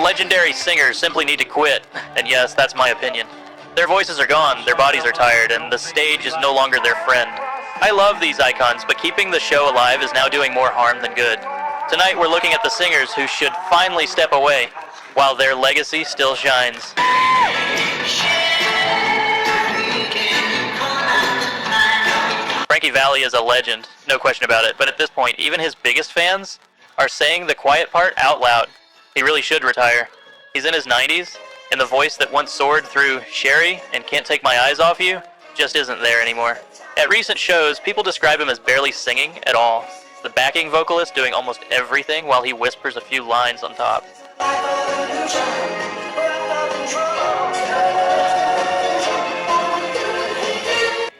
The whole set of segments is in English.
legendary singers simply need to quit, and yes, that's my opinion. Their voices are gone, their bodies are tired, and the stage is no longer their friend. I love these icons, but keeping the show alive is now doing more harm than good. Tonight we're looking at the singers who should finally step away, while their legacy still shines. Frankie Valli is a legend, no question about it, but at this point, even his biggest fans are saying the quiet part out loud. He really should retire. He's in his 90s, and the voice that once soared through Sherry and Can't Take My Eyes Off You just isn't there anymore. At recent shows, people describe him as barely singing at all, the backing vocalist doing almost everything while he whispers a few lines on top.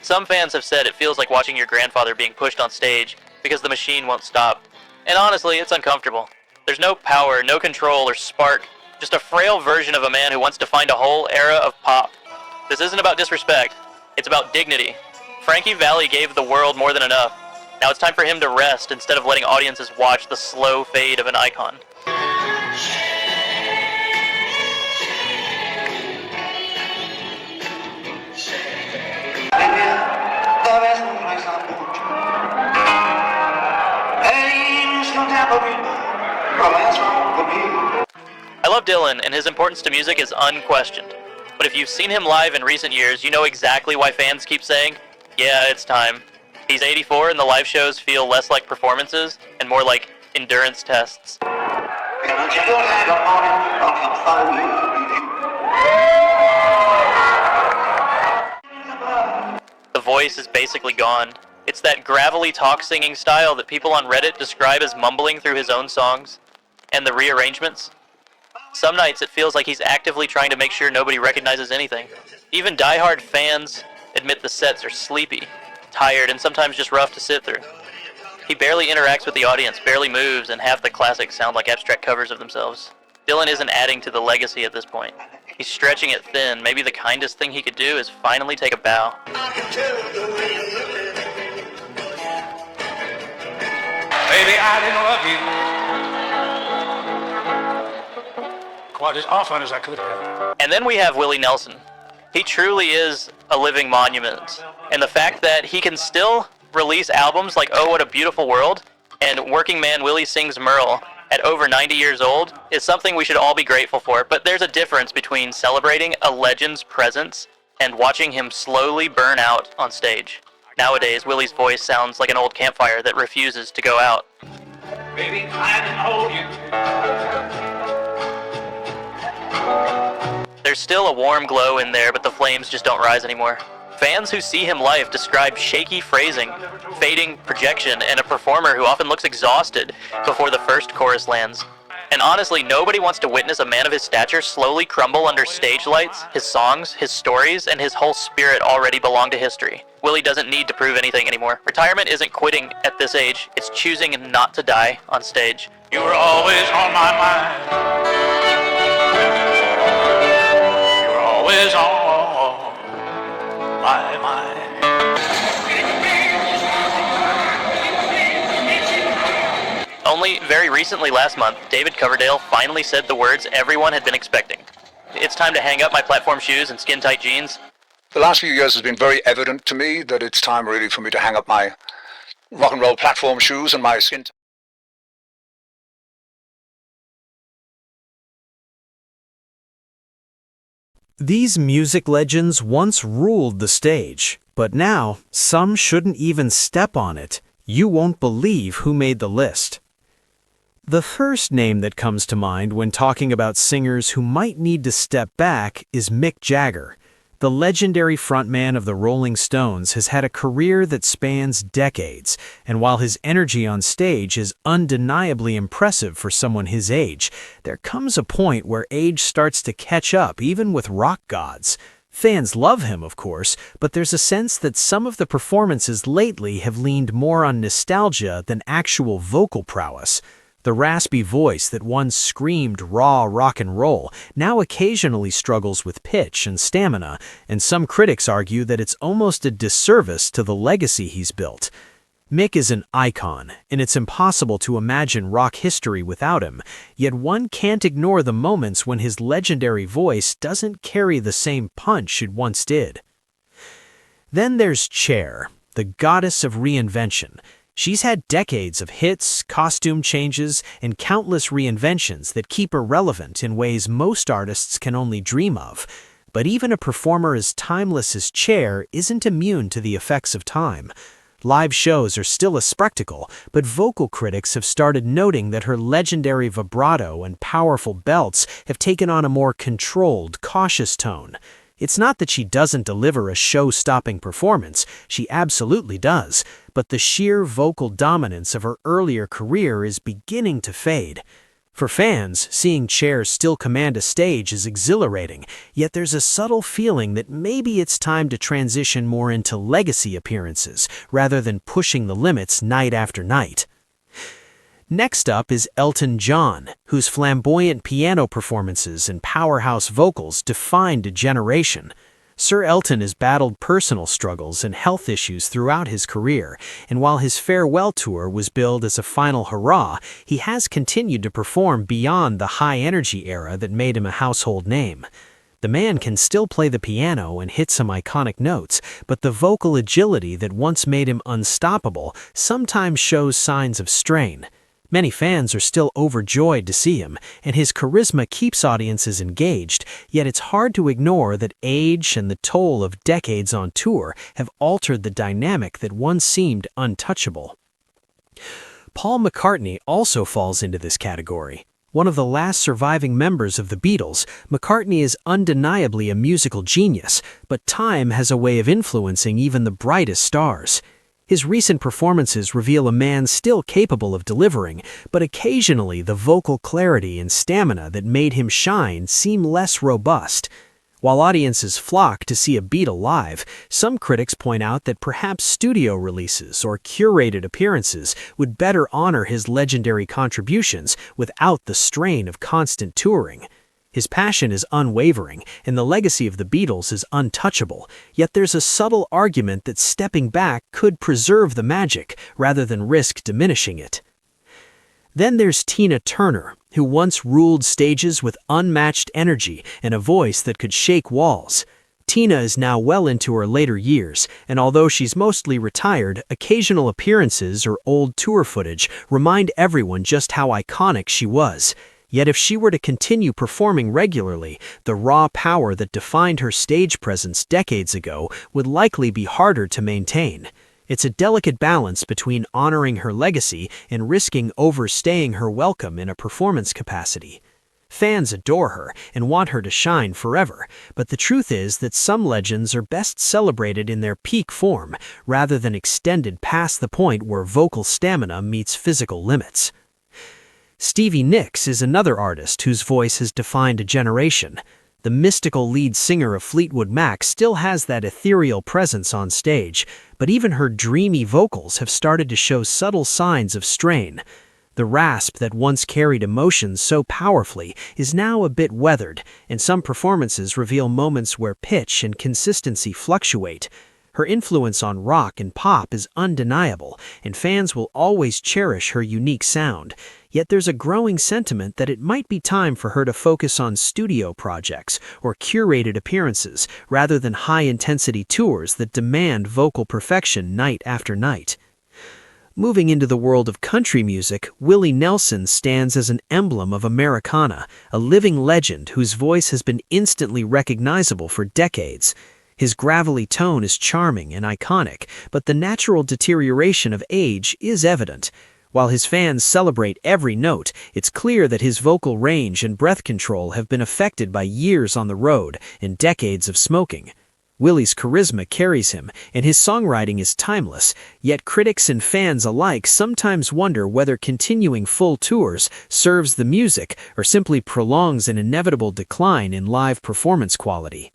Some fans have said it feels like watching your grandfather being pushed on stage because the machine won't stop. And honestly, it's uncomfortable. There's no power, no control or spark, just a frail version of a man who wants to find a whole era of pop. This isn't about disrespect, it's about dignity. Frankie Valli gave the world more than enough. Now it's time for him to rest instead of letting audiences watch the slow fade of an icon. I love Dylan, and his importance to music is unquestioned. But if you've seen him live in recent years, you know exactly why fans keep saying, yeah, it's time. He's 84 and the live shows feel less like performances and more like endurance tests. The voice is basically gone. It's that gravelly talk singing style that people on Reddit describe as mumbling through his own songs. And the rearrangements. Some nights it feels like he's actively trying to make sure nobody recognizes anything. Even diehard fans admit the sets are sleepy, tired, and sometimes just rough to sit through. He barely interacts with the audience, barely moves, and half the classics sound like abstract covers of themselves. Dylan isn't adding to the legacy at this point. He's stretching it thin. Maybe the kindest thing he could do is finally take a bow. Baby, I didn't love you quite as often as I could have. And then we have Willie Nelson. He truly is a living monument. And the fact that he can still release albums like Oh What a Beautiful World and Working Man Willie Sings Merle at over 90 years old is something we should all be grateful for. But there's a difference between celebrating a legend's presence and watching him slowly burn out on stage. Nowadays, Willie's voice sounds like an old campfire that refuses to go out. Baby, I didn't hold you. There's still a warm glow in there, but the flames just don't rise anymore. Fans who see him live describe shaky phrasing, fading projection, and a performer who often looks exhausted before the first chorus lands. And honestly, nobody wants to witness a man of his stature slowly crumble under stage lights. His songs, his stories, and his whole spirit already belong to history. Willie doesn't need to prove anything anymore. Retirement isn't quitting at this age, it's choosing not to die on stage. You were always on my mind. You were always on my mind. Only very recently last month, David Coverdale finally said the words everyone had been expecting. It's time to hang up my platform shoes and skin-tight jeans. The last few years has been very evident to me that it's time really for me to hang up my rock and roll platform shoes and my skin. These music legends once ruled the stage, but now some shouldn't even step on it. You won't believe who made the list. The first name that comes to mind when talking about singers who might need to step back is Mick Jagger. The legendary frontman of the Rolling Stones has had a career that spans decades, and while his energy on stage is undeniably impressive for someone his age, there comes a point where age starts to catch up even with rock gods. Fans love him, of course, but there's a sense that some of the performances lately have leaned more on nostalgia than actual vocal prowess. The raspy voice that once screamed raw rock and roll now occasionally struggles with pitch and stamina, and some critics argue that it's almost a disservice to the legacy he's built. Mick is an icon, and it's impossible to imagine rock history without him, yet one can't ignore the moments when his legendary voice doesn't carry the same punch it once did. Then there's Cher, the goddess of reinvention. She's had decades of hits, costume changes, and countless reinventions that keep her relevant in ways most artists can only dream of. But even a performer as timeless as Cher isn't immune to the effects of time. Live shows are still a spectacle, but vocal critics have started noting that her legendary vibrato and powerful belts have taken on a more controlled, cautious tone. It's not that she doesn't deliver a show-stopping performance, she absolutely does, but the sheer vocal dominance of her earlier career is beginning to fade. For fans, seeing Cher still command a stage is exhilarating, yet there's a subtle feeling that maybe it's time to transition more into legacy appearances, rather than pushing the limits night after night. Next up is Elton John, whose flamboyant piano performances and powerhouse vocals defined a generation. Sir Elton has battled personal struggles and health issues throughout his career, and while his farewell tour was billed as a final hurrah, he has continued to perform beyond the high-energy era that made him a household name. The man can still play the piano and hit some iconic notes, but the vocal agility that once made him unstoppable sometimes shows signs of strain. Many fans are still overjoyed to see him, and his charisma keeps audiences engaged, yet it's hard to ignore that age and the toll of decades on tour have altered the dynamic that once seemed untouchable. Paul McCartney also falls into this category. One of the last surviving members of the Beatles, McCartney is undeniably a musical genius, but time has a way of influencing even the brightest stars. His recent performances reveal a man still capable of delivering, but occasionally the vocal clarity and stamina that made him shine seem less robust. While audiences flock to see a Beatle live, some critics point out that perhaps studio releases or curated appearances would better honor his legendary contributions without the strain of constant touring. His passion is unwavering, and the legacy of the Beatles is untouchable, yet there's a subtle argument that stepping back could preserve the magic rather than risk diminishing it. Then there's Tina Turner, who once ruled stages with unmatched energy and a voice that could shake walls. Tina is now well into her later years, and although she's mostly retired, occasional appearances or old tour footage remind everyone just how iconic she was. Yet if she were to continue performing regularly, the raw power that defined her stage presence decades ago would likely be harder to maintain. It's a delicate balance between honoring her legacy and risking overstaying her welcome in a performance capacity. Fans adore her and want her to shine forever, but the truth is that some legends are best celebrated in their peak form, rather than extended past the point where vocal stamina meets physical limits. Stevie Nicks is another artist whose voice has defined a generation. The mystical lead singer of Fleetwood Mac still has that ethereal presence on stage, but even her dreamy vocals have started to show subtle signs of strain. The rasp that once carried emotions so powerfully is now a bit weathered, and some performances reveal moments where pitch and consistency fluctuate. Her influence on rock and pop is undeniable, and fans will always cherish her unique sound. Yet there's a growing sentiment that it might be time for her to focus on studio projects or curated appearances rather than high-intensity tours that demand vocal perfection night after night. Moving into the world of country music, Willie Nelson stands as an emblem of Americana, a living legend whose voice has been instantly recognizable for decades. His gravelly tone is charming and iconic, but the natural deterioration of age is evident. While his fans celebrate every note, it's clear that his vocal range and breath control have been affected by years on the road and decades of smoking. Willie's charisma carries him, and his songwriting is timeless, yet critics and fans alike sometimes wonder whether continuing full tours serves the music or simply prolongs an inevitable decline in live performance quality.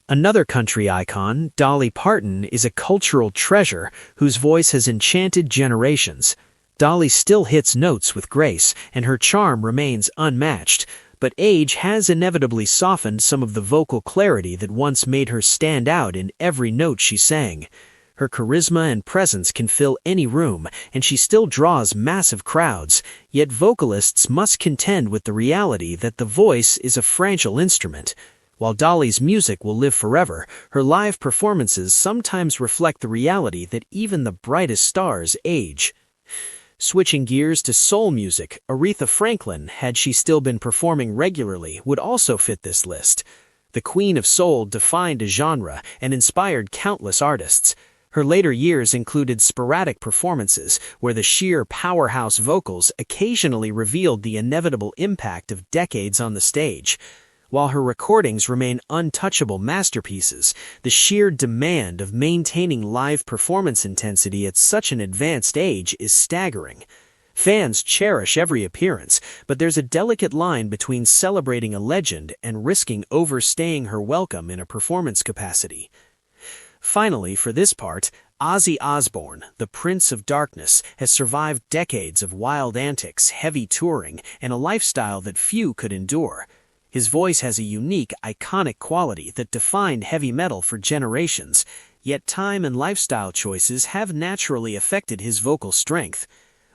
Another country icon, Dolly Parton, is a cultural treasure whose voice has enchanted generations. Dolly still hits notes with grace, and her charm remains unmatched, but age has inevitably softened some of the vocal clarity that once made her stand out in every note she sang. Her charisma and presence can fill any room, and she still draws massive crowds, yet vocalists must contend with the reality that the voice is a fragile instrument. While Dolly's music will live forever, her live performances sometimes reflect the reality that even the brightest stars age. Switching gears to soul music, Aretha Franklin, had she still been performing regularly, would also fit this list. The Queen of Soul defined a genre and inspired countless artists. Her later years included sporadic performances where the sheer powerhouse vocals occasionally revealed the inevitable impact of decades on the stage. While her recordings remain untouchable masterpieces, the sheer demand of maintaining live performance intensity at such an advanced age is staggering. Fans cherish every appearance, but there's a delicate line between celebrating a legend and risking overstaying her welcome in a performance capacity. Finally, for this part, Ozzy Osbourne, the Prince of Darkness, has survived decades of wild antics, heavy touring, and a lifestyle that few could endure. His voice has a unique, iconic quality that defined heavy metal for generations, yet time and lifestyle choices have naturally affected his vocal strength.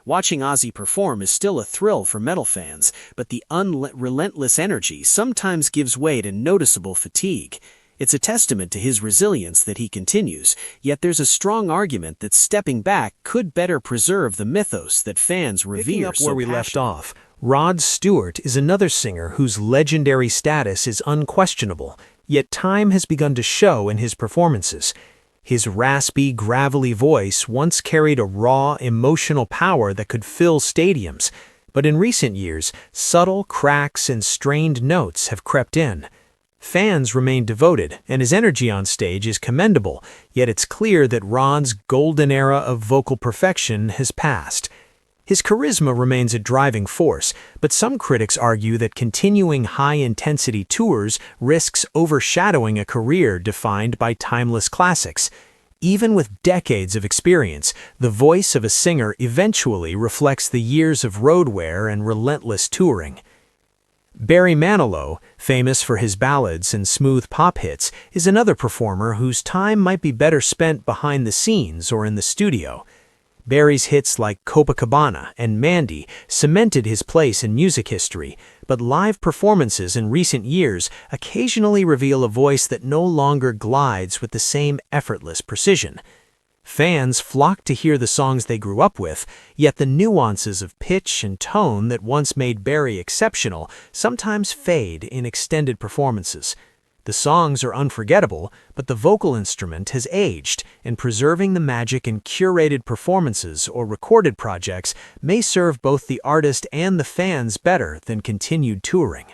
Watching Ozzy perform is still a thrill for metal fans, but the relentless energy sometimes gives way to noticeable fatigue. It's a testament to his resilience that he continues, yet there's a strong argument that stepping back could better preserve the mythos that fans revere. Picking up where we left off, Rod Stewart is another singer whose legendary status is unquestionable, yet time has begun to show in his performances. His raspy, gravelly voice once carried a raw, emotional power that could fill stadiums, but in recent years, subtle cracks and strained notes have crept in. Fans remain devoted, and his energy on stage is commendable, yet it's clear that Rod's golden era of vocal perfection has passed. His charisma remains a driving force, but some critics argue that continuing high-intensity tours risks overshadowing a career defined by timeless classics. Even with decades of experience, the voice of a singer eventually reflects the years of road wear and relentless touring. Barry Manilow, famous for his ballads and smooth pop hits, is another performer whose time might be better spent behind the scenes or in the studio. Barry's hits like Copacabana and Mandy cemented his place in music history, but live performances in recent years occasionally reveal a voice that no longer glides with the same effortless precision. Fans flock to hear the songs they grew up with, yet the nuances of pitch and tone that once made Barry exceptional sometimes fade in extended performances. The songs are unforgettable, but the vocal instrument has aged, and preserving the magic in curated performances or recorded projects may serve both the artist and the fans better than continued touring.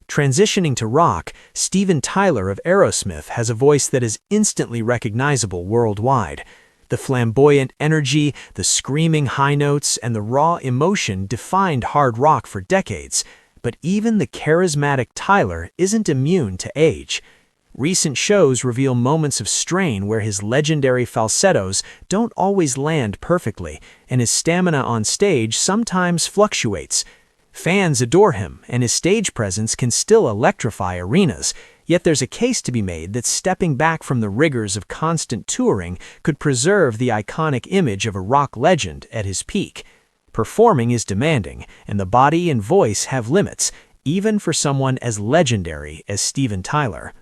Transitioning to rock, Steven Tyler of Aerosmith has a voice that is instantly recognizable worldwide. The flamboyant energy, the screaming high notes, and the raw emotion defined hard rock for decades. But even the charismatic Tyler isn't immune to age. Recent shows reveal moments of strain where his legendary falsettos don't always land perfectly, and his stamina on stage sometimes fluctuates. Fans adore him, and his stage presence can still electrify arenas, yet there's a case to be made that stepping back from the rigors of constant touring could preserve the iconic image of a rock legend at his peak. Performing is demanding, and the body and voice have limits, even for someone as legendary as Steven Tyler.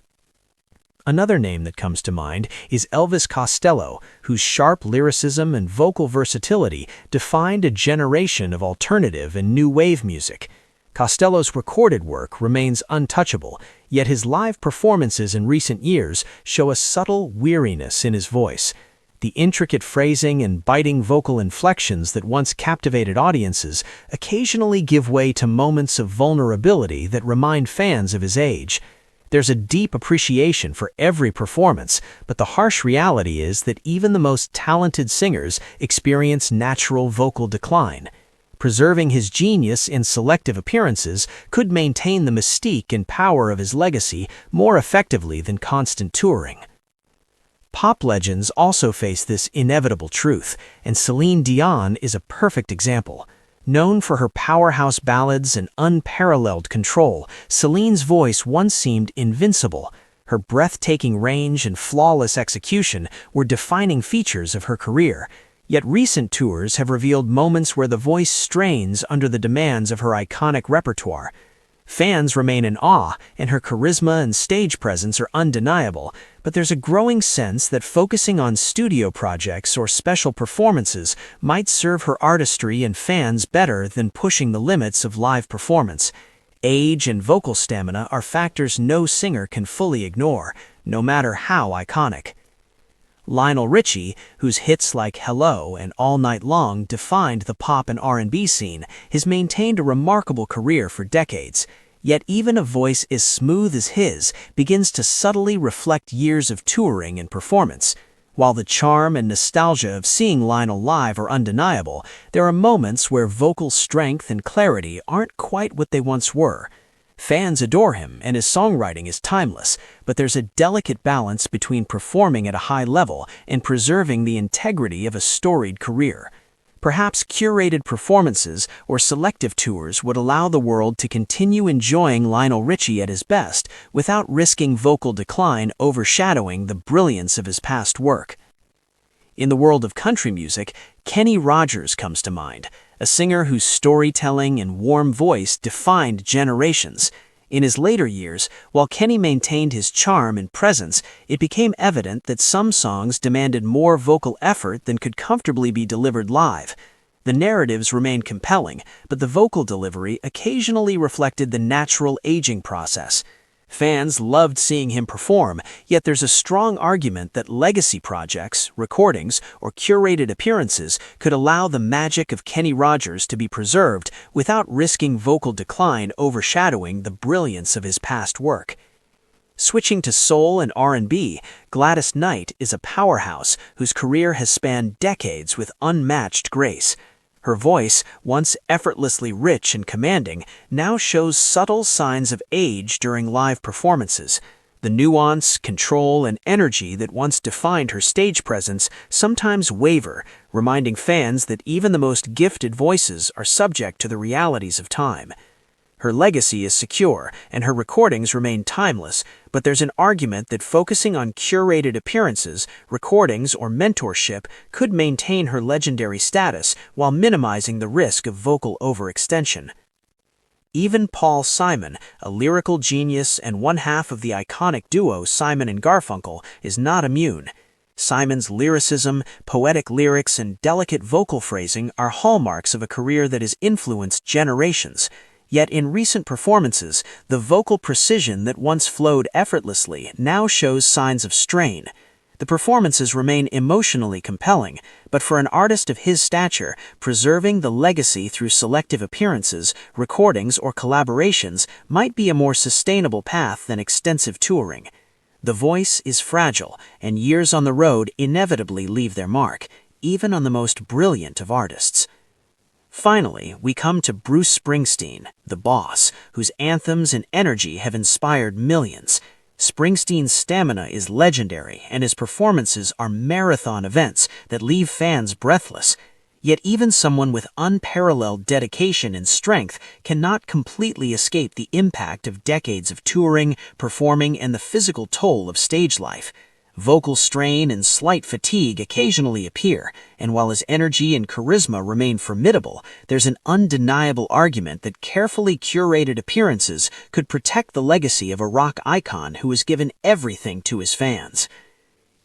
Another name that comes to mind is Elvis Costello, whose sharp lyricism and vocal versatility defined a generation of alternative and new wave music. Costello's recorded work remains untouchable, yet his live performances in recent years show a subtle weariness in his voice. The intricate phrasing and biting vocal inflections that once captivated audiences occasionally give way to moments of vulnerability that remind fans of his age. There's a deep appreciation for every performance, but the harsh reality is that even the most talented singers experience natural vocal decline. Preserving his genius in selective appearances could maintain the mystique and power of his legacy more effectively than constant touring. Pop legends also face this inevitable truth, and Celine Dion is a perfect example. Known for her powerhouse ballads and unparalleled control, Celine's voice once seemed invincible. Her breathtaking range and flawless execution were defining features of her career, yet recent tours have revealed moments where the voice strains under the demands of her iconic repertoire. Fans remain in awe, and her charisma and stage presence are undeniable, but there's a growing sense that focusing on studio projects or special performances might serve her artistry and fans better than pushing the limits of live performance. Age and vocal stamina are factors no singer can fully ignore, no matter how iconic. Lionel Richie, whose hits like Hello and All Night Long defined the pop and R&B scene, has maintained a remarkable career for decades. Yet even a voice as smooth as his begins to subtly reflect years of touring and performance. While the charm and nostalgia of seeing Lionel live are undeniable, there are moments where vocal strength and clarity aren't quite what they once were. Fans adore him, and his songwriting is timeless, but there's a delicate balance between performing at a high level and preserving the integrity of a storied career. Perhaps curated performances or selective tours would allow the world to continue enjoying Lionel Richie at his best without risking vocal decline overshadowing the brilliance of his past work. In the world of country music, Kenny Rogers comes to mind, a singer whose storytelling and warm voice defined generations. In his later years, while Kenny maintained his charm and presence, it became evident that some songs demanded more vocal effort than could comfortably be delivered live. The narratives remained compelling, but the vocal delivery occasionally reflected the natural aging process. Fans loved seeing him perform, yet there's a strong argument that legacy projects, recordings, or curated appearances could allow the magic of Kenny Rogers to be preserved without risking vocal decline overshadowing the brilliance of his past work. Switching to soul and R&B, Gladys Knight is a powerhouse whose career has spanned decades with unmatched grace. Her voice, once effortlessly rich and commanding, now shows subtle signs of age during live performances. The nuance, control, and energy that once defined her stage presence sometimes waver, reminding fans that even the most gifted voices are subject to the realities of time. Her legacy is secure, and her recordings remain timeless, but there's an argument that focusing on curated appearances, recordings, or mentorship could maintain her legendary status while minimizing the risk of vocal overextension. Even Paul Simon, a lyrical genius and one half of the iconic duo Simon and Garfunkel, is not immune. Simon's lyricism, poetic lyrics, and delicate vocal phrasing are hallmarks of a career that has influenced generations. Yet in recent performances, the vocal precision that once flowed effortlessly now shows signs of strain. The performances remain emotionally compelling, but for an artist of his stature, preserving the legacy through selective appearances, recordings, or collaborations might be a more sustainable path than extensive touring. The voice is fragile, and years on the road inevitably leave their mark, even on the most brilliant of artists. Finally, we come to Bruce Springsteen, the boss, whose anthems and energy have inspired millions. Springsteen's stamina is legendary, and his performances are marathon events that leave fans breathless. Yet even someone with unparalleled dedication and strength cannot completely escape the impact of decades of touring, performing, and the physical toll of stage life. Vocal strain and slight fatigue occasionally appear, and while his energy and charisma remain formidable, there's an undeniable argument that carefully curated appearances could protect the legacy of a rock icon who has given everything to his fans.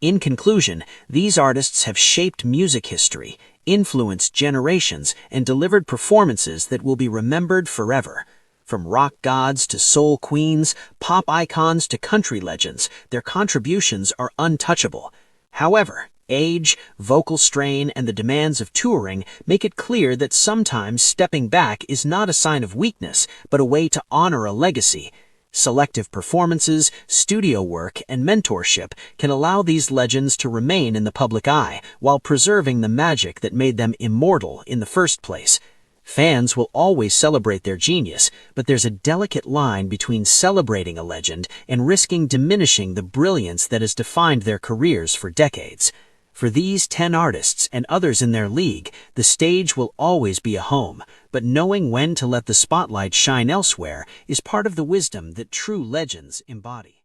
In conclusion, these artists have shaped music history, influenced generations, and delivered performances that will be remembered forever. From rock gods to soul queens, pop icons to country legends, their contributions are untouchable. However, age, vocal strain, and the demands of touring make it clear that sometimes stepping back is not a sign of weakness, but a way to honor a legacy. Selective performances, studio work, and mentorship can allow these legends to remain in the public eye while preserving the magic that made them immortal in the first place. Fans will always celebrate their genius, but there's a delicate line between celebrating a legend and risking diminishing the brilliance that has defined their careers for decades. For these 10 artists and others in their league, the stage will always be a home, but knowing when to let the spotlight shine elsewhere is part of the wisdom that true legends embody.